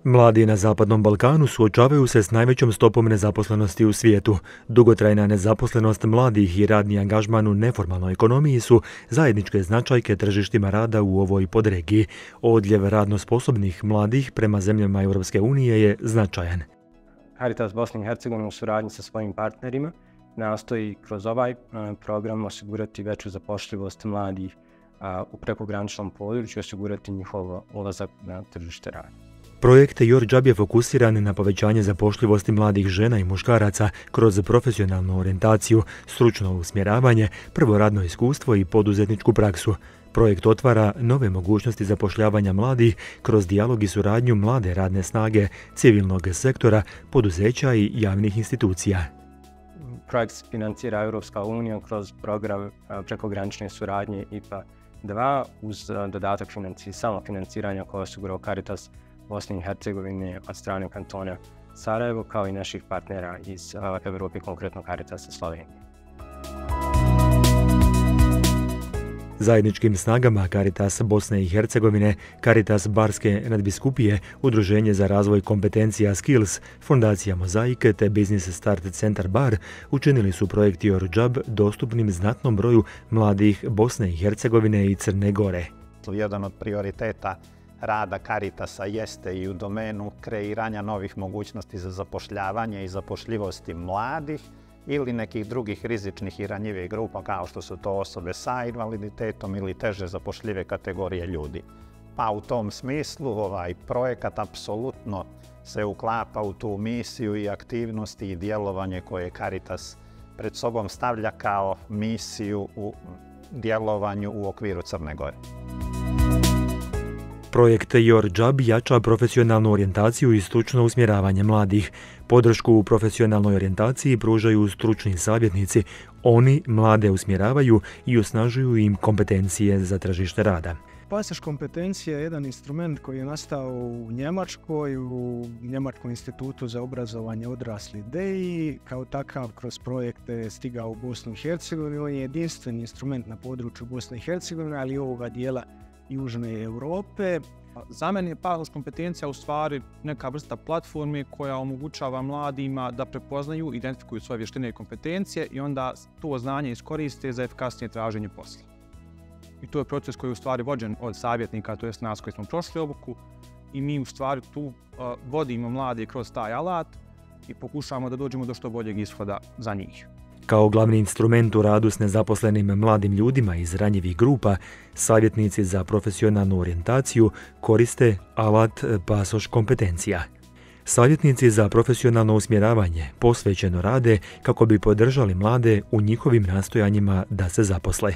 Mladi na Zapadnom Balkanu suočavaju se s najvećom stopom nezaposlenosti u svijetu. Dugotrajna nezaposlenost mladih i radni angažman u neformalnoj ekonomiji su zajedničke značajke tržištima rada u ovoj podregiji. Odljev radno sposobnih mladih prema zemljama Europske unije je značajan. Caritas Bosne i Hercegovine u suradnji sa svojim partnerima nastoji kroz ovaj program osigurati veću zapošljivost mladih u prekograničnom području, osigurati njihov ulazak na tržište rada. Projekt Your Job je fokusiran na povećanje zapošljivosti mladih žena i muškaraca kroz profesionalnu orijentaciju, stručno usmjeravanje, prvo radno iskustvo i poduzetničku praksu. Projekt otvara nove mogućnosti zapošljavanja mladih kroz dijalog i suradnju mlade radne snage, civilnog sektora, poduzeća i javnih institucija. Projekt se financira Europska unija kroz program prekogranične suradnje IPA 2 uz dodatak samofinanciranja koje je osigurao Caritas Bosne i Hercegovine od strane kantona Sarajevo, kao i naših partnera iz Evrope, konkretno Caritasa Slovenije. Zajedničkim snagama Caritas Bosne i Hercegovine, Caritas Barske nadbiskupije, Udruženje za razvoj kompetencija Skills, Fondacija Mozaik te Business Start Centar Bar učinili su projekt Your Job dostupnim znatnom broju mladih Bosne i Hercegovine i Crne Gore. Jedan od prioriteta rada Caritasa jeste i u domenu kreiranja novih mogućnosti za zapošljavanje i zapošljivosti mladih ili nekih drugih rizičnih i ranjivih grupa kao što su to osobe sa invaliditetom ili teže zapošljive kategorije ljudi. Pa u tom smislu ovaj projekat apsolutno se uklapa u tu misiju i aktivnosti i djelovanje koje Caritas pred sobom stavlja kao misiju u djelovanju u okviru Crne Gore. Projekt Your Job jača profesionalnu orijentaciju i stručno usmjeravanje mladih. Podršku u profesionalnoj orijentaciji pružaju stručni savjetnici. Oni mlade usmjeravaju i osnažuju im kompetencije za tržište rada. Pasaž kompetencija je jedan instrument koji je nastao u Njemačkoj, u Njemačkom institutu za obrazovanje odraslih DEI. Kao takav kroz projekte je stigao u Bosnu i Hercegovinu. On je jedinstveni instrument na području Bosne i Hercegovine, ali i ovoga dijela Južne Europe. Za mene je pasaž kompetencija u stvari neka vrsta platforme koja omogućava mladima da prepoznaju, identifikuju svoje vještine i kompetencije i onda to znanje iskoriste za efikasnije traženje posla. I to je proces koji je u stvari vođen od savjetnika, to jest nas koji smo prošli obuku, i mi u stvari tu vodimo mlade kroz taj alat i pokušavamo da dođemo do što boljeg ishoda za njih. Kao glavni instrument u radu s nezaposlenim mladim ljudima iz ranjivih grupa, savjetnici za profesionalnu orijentaciju koriste alat pasoš kompetencija. Savjetnici za profesionalno usmjeravanje posvećeno rade kako bi podržali mlade u njihovim nastojanjima da se zaposle.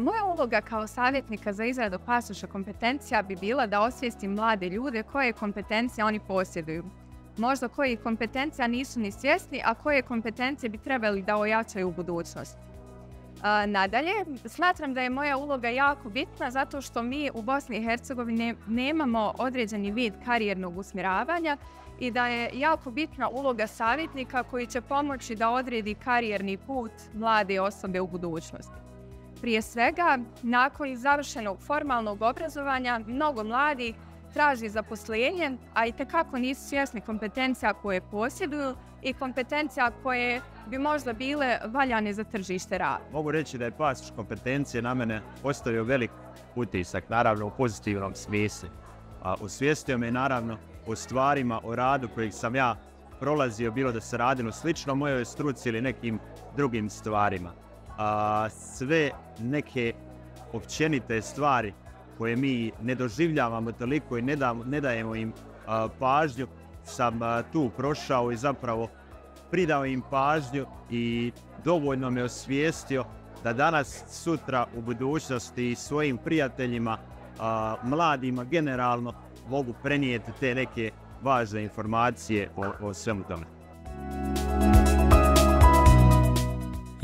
Moja uloga kao savjetnika za izradu pasoša kompetencija bi bila da osvijestim mlade ljude koje kompetencije oni posjeduju. Možda koji kompetencija nisu ni svjesni, a koje kompetencije bi trebali da ojačaju u budućnosti. Nadalje, smatram da je moja uloga jako bitna zato što mi u Bosni i Hercegovini nemamo određeni vid karijernog usmjeravanja i da je jako bitna uloga savjetnika koji će pomoći da odredi karijerni put mlade osobe u budućnosti. Prije svega, nakon završenog formalnog obrazovanja, mnogo mladih traži zaposlenje, a itekako nisu svjesni kompetencija koje posjeduju i kompetencija koje bi možda bile valjane za tržište rada. Mogu reći da je pasoš kompetencije na mene ostavio velik utisak, naravno u pozitivnom smislu. Osvijestio me naravno o stvarima, o radu kojeg sam ja prolazio, bilo da se radilo slično mojoj struci ili nekim drugim stvarima. Sve neke općenite stvari koje mi ne doživljavamo toliko i ne dajemo im pažnju, sam tu prošao i zapravo pridao im pažnju i dovoljno me osvijestio da danas, sutra, u budućnosti svojim prijateljima, mladima generalno, mogu prenijeti te neke važne informacije o svemu tome.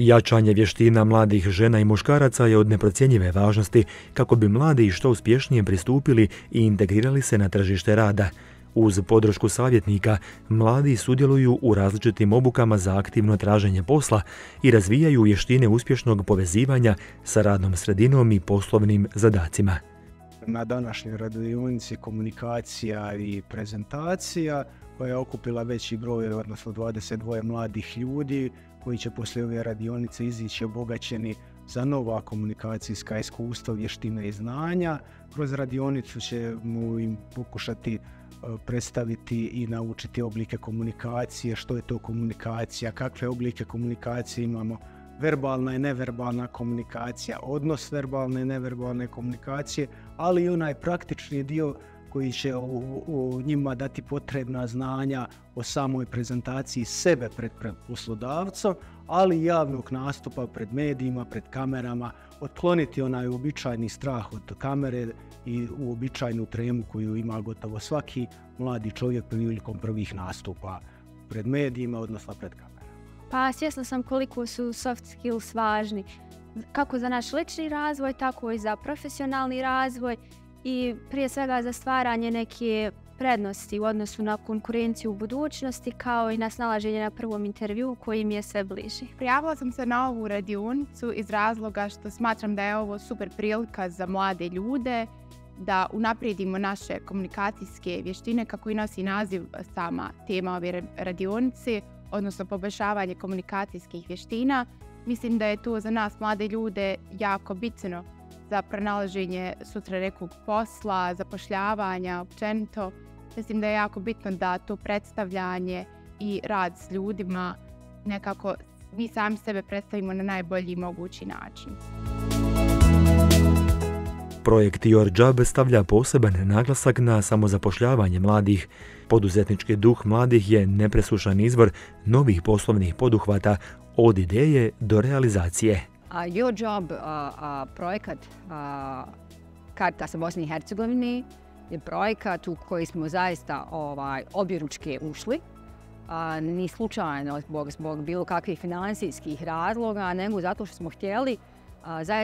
Jačanje vještina mladih žena i muškaraca je od neprocjenjive važnosti kako bi mladi što uspješnije pristupili i integrirali se na tržište rada. Uz podršku savjetnika, mladi sudjeluju u različitim obukama za aktivno traženje posla i razvijaju vještine uspješnog povezivanja sa radnom sredinom i poslovnim zadacima. na današnjoj radionici komunikacija i prezentacija koja je okupila veći broj, odnosno 22 mladih ljudi koji će poslije ove radionice izići obogaćeni za nova komunikacijska iskustva, vještine i znanja. Kroz radionicu ćemo im pokušati predstaviti i naučiti oblike komunikacije, što je to komunikacija, kakve oblike komunikacije imamo, verbalna i neverbalna komunikacija, odnos verbalne i neverbalne komunikacije, ali i onaj praktični dio koji će o njima dati potrebna znanja o samoj prezentaciji sebe pred poslodavcom, ali i javnog nastupa pred medijima, pred kamerama, otkloniti onaj uobičajeni strah od kamere i uobičajenu tremu koju ima gotovo svaki mladi čovjek prilikom prvih nastupa pred medijima, odnosno pred kamerama. Pa svjesna sam koliko su soft skills važni, kako za naš lični razvoj, tako i za profesionalni razvoj i prije svega za stvaranje neke prednosti u odnosu na konkurenciju u budućnosti, kao i na snalaženje na prvom intervjuu koji mi je sve bliži. Prijavila sam se na ovu radionicu iz razloga što smatram da je ovo super prilika za mlade ljude da unaprijedimo naše komunikacijske vještine, kako i nosi naziv sama tema ove radionice, odnosno poboljšavanje komunikacijskih vještina. Mislim da je to za nas mlade ljude jako bitno za pronalaženje sutra nekog posla, zapošljavanja, općenito. Mislim da je jako bitno da to predstavljanje i rad s ljudima nekako mi sami sebe predstavimo na najbolji mogući način. Projekt Your Job stavlja poseban naglasak na samozapošljavanje mladih. Poduzetnički duh mladih je nepresušan izvor novih poslovnih poduhvata od ideje do realizacije. Your Job projekat Caritasa Bosne i Hercegovine je projekat u koji smo zaista objeručke ušli. Ni slučajno zbog bilo kakvih financijskih razloga, nego zato što smo htjeli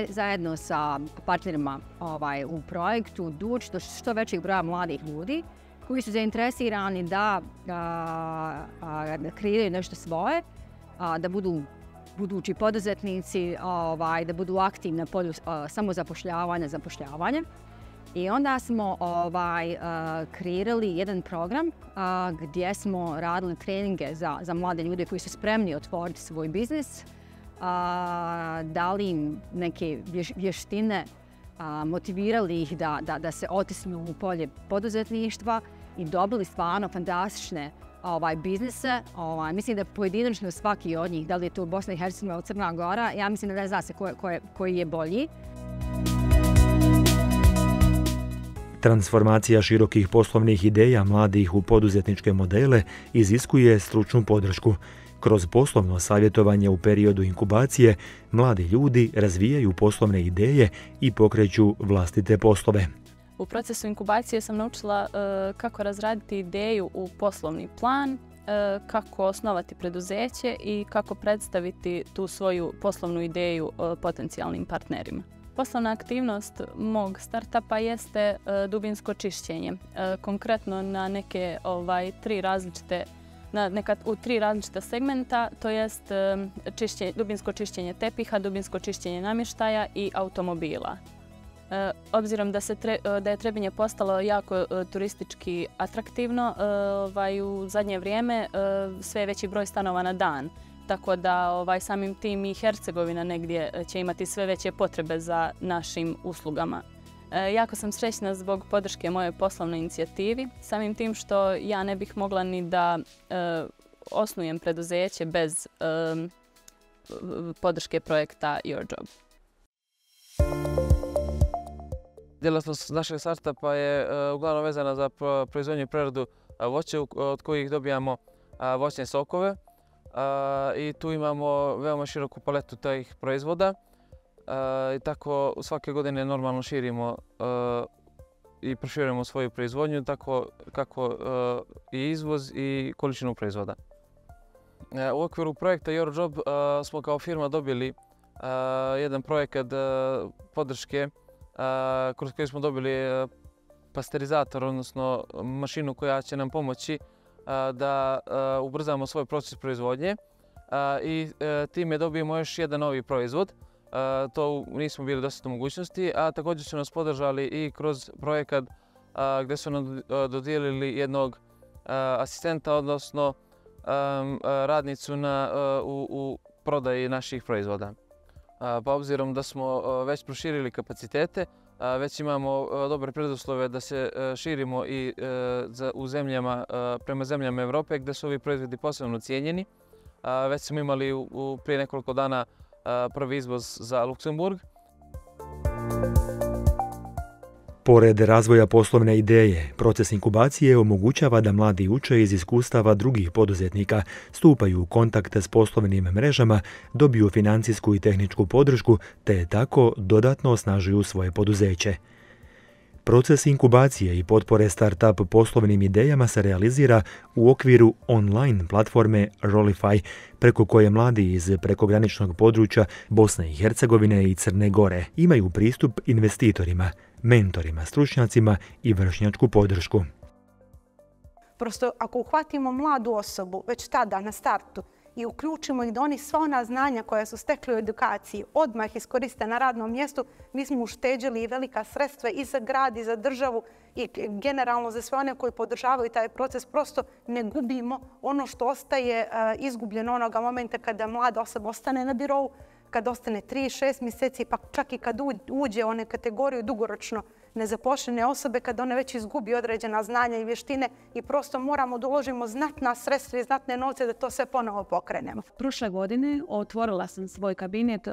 zajedno sa partnerima u projektu doći do što većeg broja mladih ljudi koji su zainteresirani da kreiraju nešto svoje, da budu budući poduzetnici, da budu aktivni na polju samozapošljavanja. I onda smo kreirali jedan program gdje smo radili treninge za mlade ljude koji su spremni otvoriti svoj biznis, dali im neke vještine, motivirali ih da se otisnu u polje poduzetništva i dobili stvarno fantastične biznise. Mislim da pojedinačno svaki od njih, da li je to Bosna i Hercegovina ili Crna Gora, ja mislim da ne zna se koji je bolji. Transformacija širokih poslovnih ideja mladih u poduzetničke modele iziskuje stručnu podršku. Kroz poslovno savjetovanje u periodu inkubacije, mladi ljudi razvijaju poslovne ideje i pokreću vlastite poslove. U procesu inkubacije sam naučila kako razraditi ideju u poslovni plan, kako osnovati preduzeće i kako predstaviti tu svoju poslovnu ideju potencijalnim partnerima. Poslovna aktivnost mog startupa jeste dubinsko čišćenje. Konkretno na neke u tri različita segmenta, to jest dubinsko čišćenje tepiha, dubinsko čišćenje namještaja i automobila. Obzirom da je Trebinje postalo jako turistički atraktivno, u zadnje vrijeme sve je veći broj stanova na dan. Tako da samim tim i Hercegovina negdje će imati sve veće potrebe za našim uslugama. Jako sam srećna zbog podrške moje poslovnoj inicijativi, samim tim što ja ne bih mogla ni da osnujem preduzeće bez podrške projekta Your Job. Djelatnost našeg startupa je uglavnom vezana za proizvodnju i preradu voća od kojih dobijamo voćne sokove. I tu imamo veoma široku paletu tih proizvoda i tako svake godine normalno širimo i proširujemo svoju proizvodnju, tako kako i izvoz i količinu proizvoda. U okviru projekta Your Job smo kao firma dobili jedan projekat podrške kroz koji smo dobili pasterizator, odnosno mašinu koja će nam pomoći da ubrzamo svoj proces proizvodnje i time dobijemo još jedan novi proizvod to nismo bili dosta mogućnosti, a također su nas podržali i kroz projekat gdje su nam dodijelili jednog asistenta, odnosno radnicu u prodaji naših proizvoda. Pa obzirom da smo već proširili kapacitete, već imamo dobre preduslove da se širimo i prema zemljama Evrope gdje su ovi proizvodi posebno cijenjeni. Već smo imali prije nekoliko dana prvi izvoz za Luksemburg. Pored razvoja poslovne ideje, proces inkubacije omogućava da mladi uče iz iskustava drugih poduzetnika, stupaju u kontakt s poslovnim mrežama, dobiju financijsku i tehničku podršku te tako dodatno osnažuju svoje poduzeće. Proces inkubacije i potpore start-up poslovnim idejama se realizira u okviru online platforme Rolify, preko koje mladi iz prekograničnog područja Bosne i Hercegovine i Crne Gore imaju pristup investitorima, mentorima, stručnjacima i vršnjačku podršku. Prosto ako uhvatimo mladu osobu već tada na startu i uključimo ih da oni sva ona znanja koja su stekli u edukaciji odmah iskoriste na radnom mjestu, mi smo ušteđili i velika sredstva i za grad i za državu i generalno za sve one koji podržavaju taj proces. Prosto ne gubimo ono što ostaje izgubljeno onoga momenta kada mlada osoba ostane na birovu, kad ostane 3-6 mjeseci, pa čak i kad uđe u one kategoriju dugoročno nezaposlene osobe, kad one već izgubi određena znanja i vještine i prosto moramo da uložimo znatna sredstva i znatne novce da to sve ponovo pokrenemo. Prošle godine otvorila sam svoj kabinet,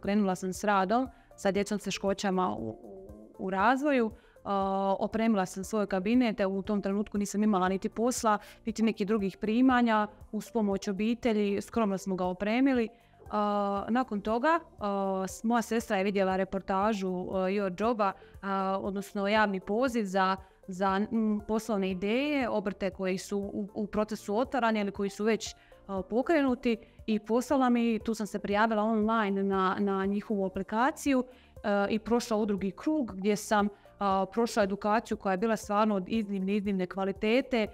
krenula sam s radom sa djecom s teškoćama u razvoju. Opremila sam svoj kabinet, u tom trenutku nisam imala niti posla, niti nekih drugih primanja, uz pomoć obitelji, skromno smo ga opremili. Nakon toga moja sestra je vidjela reportažu Your Joba, odnosno javni poziv za poslovne ideje, obrte koji su u procesu otvaranja ili koji su već pokrenuti i poslala mi, tu sam se prijavila online na njihovu aplikaciju i prošla u drugi krug gdje sam prošla edukaciju koja je bila stvarno od iznimne kvalitete.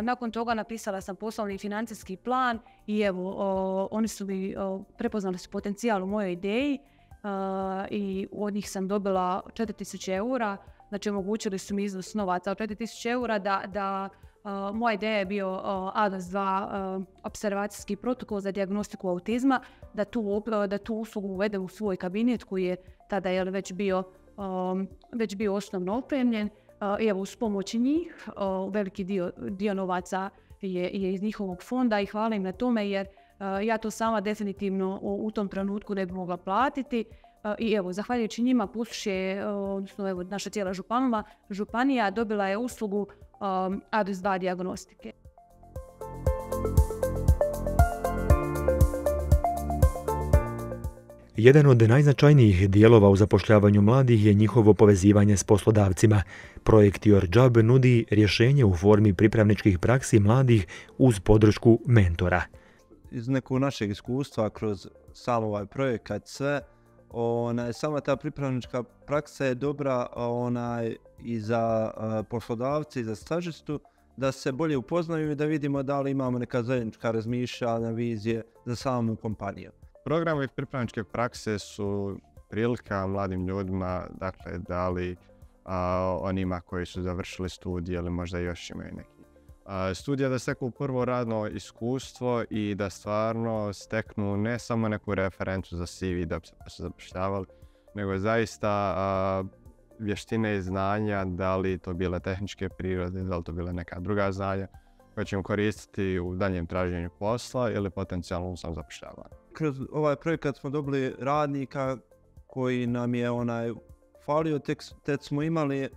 Nakon toga napisala sam poslovni financijski plan i evo, oni su mi prepoznali su potencijal u mojoj ideji i od njih sam dobila 4000 eura, znači omogućili su mi iznos novaca od 4000 eura da moja ideja je bio ADAS-2 observacijski protokol za dijagnostiku autizma, da tu uslugu uvedem u svoj kabinet koji je tada već bio osnovno opremljen. I evo, uz pomoć njih, veliki dio novaca je iz njihovog fonda i hvala im na tome jer ja to sama definitivno u tom trenutku ne bi mogla platiti. I evo, zahvaljujući njima odnosno evo, naša cijela županija dobila je uslugu ADAS-2 dijagnostike. Jedan od najznačajnijih dijelova u zapošljavanju mladih je njihovo povezivanje s poslodavcima. Projekt Your Job nudi rješenje u formi pripravničkih praksi mladih uz podršku mentora. Iz nekog našeg iskustva kroz sam ovaj projekat sve, sama ta pripravnička praksa je dobra i za poslodavce i za stažistu da se bolje upoznaju i da vidimo da li imamo neka zajednička razmišljanja, vizije za samu kompaniju. Programi pripravničke prakse su prilika mladim ljudima, dakle, da li onima koji su završili studije ili možda još imaju neki studija, da steknu prvo radno iskustvo i da stvarno steknu ne samo neku referencu za CV da bi se zapošljavali, nego zaista vještine i znanja, da li to bile tehničke prirode, da li to bile neka druga znanja koje ćemo koristiti u daljem traženju posla ili potencijalno u sam zapošljavanju. Kroz ovaj projekat smo dobili radnika koji nam je falio, tek smo imali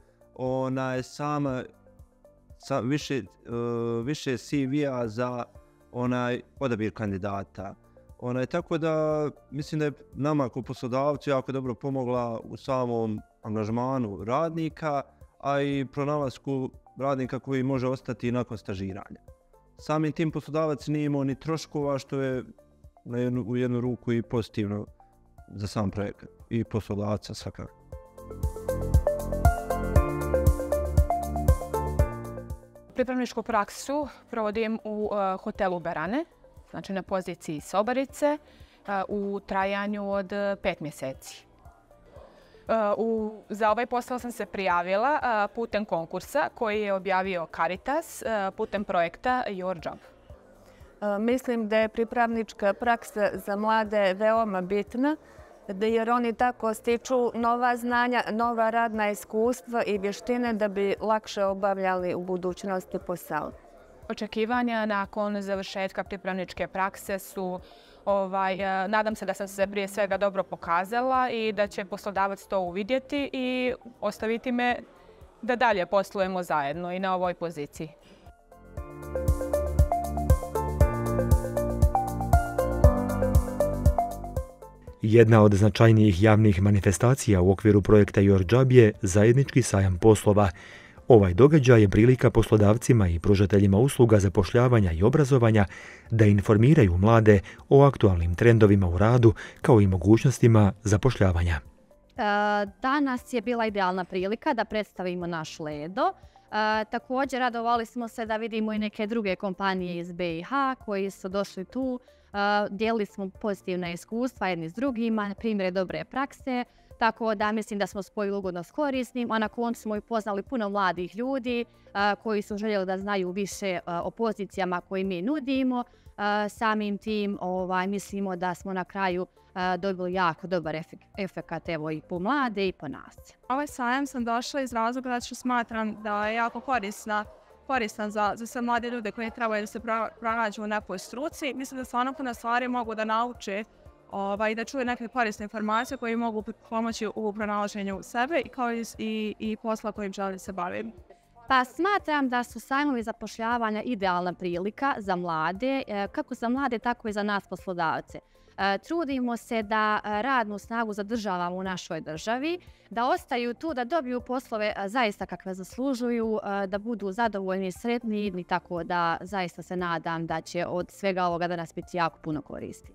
više CV-a za odabir kandidata. Tako da mislim da je nama kao poslodavcu jako dobro pomogla u samom angažmanu radnika, a i pronalasku radnika koji može ostati nakon stažiranja. Samim tim poslodavac nije imao ni troškova, što je u jednu ruku i pozitivno za sam projekat i poslodavca svakako. Pripravničku praksu provodim u hotelu Berane, znači na poziciji sobarice u trajanju od 5 mjeseci. Za ovaj posao sam se prijavila putem konkursa koji je objavio Caritas putem projekta Your Job. Mislim da je pripravnička praksa za mlade veoma bitna, jer oni tako stiču nova znanja, nova radna iskustva i vještine da bi lakše obavljali u budućnosti posao. Očekivanja nakon završetka pripravničke prakse su nadam se da sam se prije svega dobro pokazala i da će poslodavac to uvidjeti i ostaviti me da dalje poslujemo zajedno i na ovoj poziciji. Jedna od značajnijih javnih manifestacija u okviru projekta Your Job je zajednički sajam poslova. Ovaj događaj je prilika poslodavcima i pružateljima usluga zapošljavanja i obrazovanja da informiraju mlade o aktualnim trendovima u radu kao i mogućnostima zapošljavanja. Danas je bila idealna prilika da predstavimo naš Ledo. Također radovali smo se da vidimo i neke druge kompanije iz BiH koji su došli tu. Dijelili smo pozitivna iskustva jedni s drugima, primjere dobre prakse. Tako da mislim da smo spojili ugodno s korisnim, a na koncu smo i poznali puno mladih ljudi koji su željeli da znaju više o pozicijama koje mi nudimo. Samim tim mislimo da smo na kraju dobili jako dobar efekat evo i po mlade i po nas. Ovaj sajam sam došla iz razloga da što smatram da je jako koristan za sve mlade ljude koji trebaju da se pronađu u nekoj struci. Mislim da stvarno puno stvari mogu da nauče i da čuje neke korisne informacije koje mogu pomoći u pronalaženju sebe kao i posla kojim želim se baviti. Pa smatram da su sajmovi zapošljavanja idealna prilika za mlade, kako za mlade, tako i za nas poslodavce. Trudimo se da radnu snagu zadržavamo u našoj državi, da ostaju tu, da dobiju poslove zaista kakve zaslužuju, da budu zadovoljni i sretni, tako da zaista se nadam da će od svega ovoga da nas biti jako puno koristi.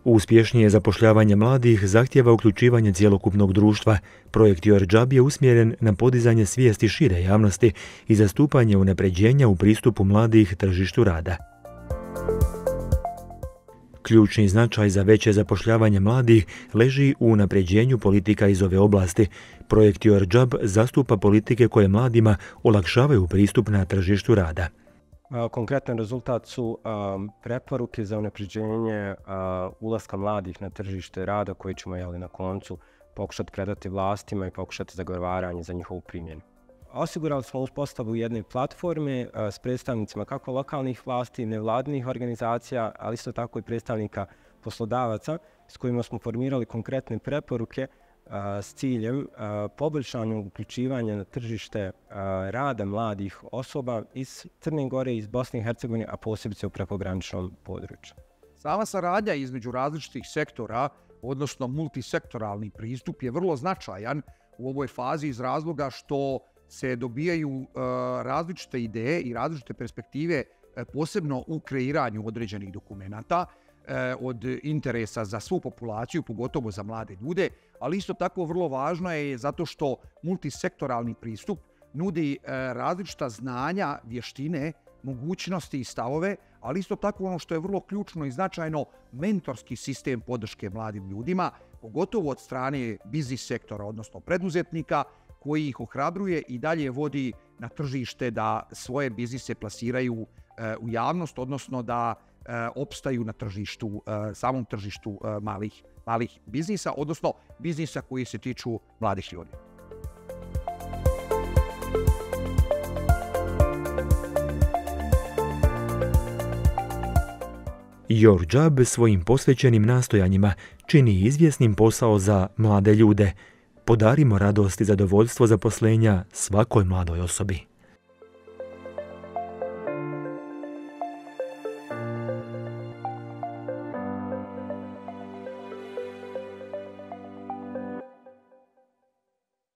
Uspješnije zapošljavanje mladih zahtijeva uključivanje cjelokupnog društva. Projekt Your Job je usmjeren na podizanje svijesti šire javnosti i zastupanje unapređenja u pristupu mladih tržištu rada. Ključni značaj za veće zapošljavanje mladih leži u unapređenju politika iz ove oblasti. Projekt Your Job zastupa politike koje mladima olakšavaju pristup na tržištu rada. Konkretan rezultat su preporuke za unapređenje ulaska mladih na tržište rada koji ćemo na koncu pokušati predati vlastima i pokušati zagovaranje za njihovu primjenu. Osigurali smo uspostavu jedne platforme s predstavnicima kako lokalnih vlasti, nevladinih organizacija, ali isto tako i predstavnika poslodavaca s kojima smo formirali konkretne preporuke s ciljem poboljšanja uključivanja na tržište rada mladih osoba iz Crne Gore, iz Bosne i Hercegovine, a posebice u prekograničnom području. Sama saradnja između različitih sektora, odnosno multisektoralni pristup, je vrlo značajan u ovoj fazi iz razloga što se dobijaju različite ideje i različite perspektive, posebno u kreiranju određenih dokumenata, od interesa za svu populaciju, pogotovo za mlade ljude, ali isto tako vrlo važno je zato što multisektoralni pristup nudi različita znanja, vještine, mogućnosti i stavove, ali isto tako ono što je vrlo ključno i značajno, mentorski sistem podrške mladim ljudima, pogotovo od strane biznis sektora, odnosno preduzetnika, koji ih ohrabruje i dalje vodi na tržište da svoje biznise plasiraju u javnost, odnosno da opstaju na tržištu, samom tržištu malih biznisa, odnosno biznisa koji se tiču mladih ljudi. Your Job svojim posvećenim nastojanjima čini izvjesnim posao za mlade ljude. Podarimo radost i zadovoljstvo zaposlenja svakoj mladoj osobi.